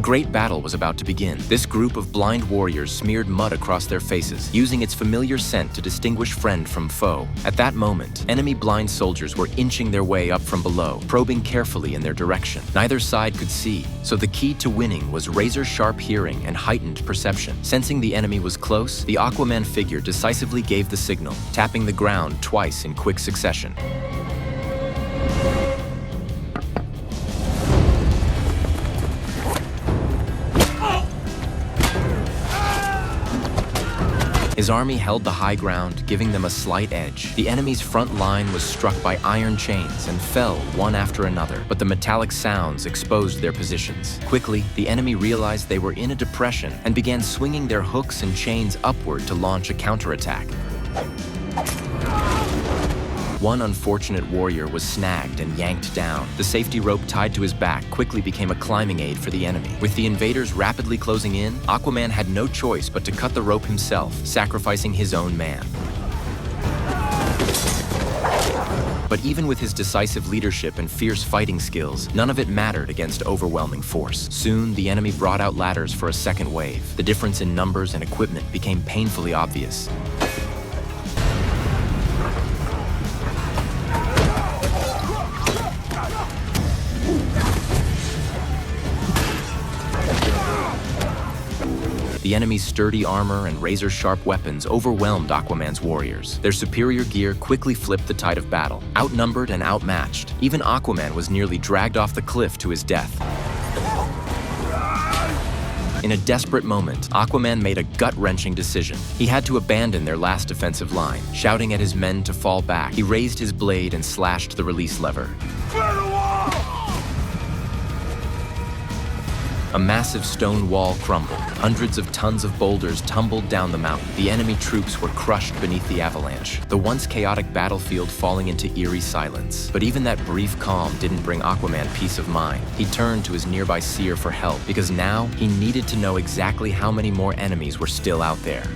great battle was about to begin. This group of blind warriors smeared mud across their faces, using its familiar scent to distinguish friend from foe. At that moment, enemy blind soldiers were inching their way up from below, probing carefully in their direction. Neither side could see, so the key to winning was razor-sharp hearing and heightened perception. Sensing the enemy was close, the Aquaman figure decisively gave the signal, tapping the ground twice in quick succession. His army held the high ground, giving them a slight edge. The enemy's front line was struck by iron chains and fell one after another, but the metallic sounds exposed their positions. Quickly, the enemy realized they were in a depression and began swinging their hooks and chains upward to launch a counterattack. One unfortunate warrior was snagged and yanked down. The safety rope tied to his back quickly became a climbing aid for the enemy. With the invaders rapidly closing in, Aquaman had no choice but to cut the rope himself, sacrificing his own man. But even with his decisive leadership and fierce fighting skills, none of it mattered against overwhelming force. Soon, the enemy brought out ladders for a second wave. The difference in numbers and equipment became painfully obvious. The enemy's sturdy armor and razor-sharp weapons overwhelmed Aquaman's warriors. Their superior gear quickly flipped the tide of battle. Outnumbered and outmatched, even Aquaman was nearly dragged off the cliff to his death. In a desperate moment, Aquaman made a gut-wrenching decision. He had to abandon their last defensive line. Shouting at his men to fall back, he raised his blade and slashed the release lever. A massive stone wall crumbled. Hundreds of tons of boulders tumbled down the mountain. The enemy troops were crushed beneath the avalanche, the once chaotic battlefield falling into eerie silence. But even that brief calm didn't bring Aquaman peace of mind. He turned to his nearby seer for help, because now he needed to know exactly how many more enemies were still out there.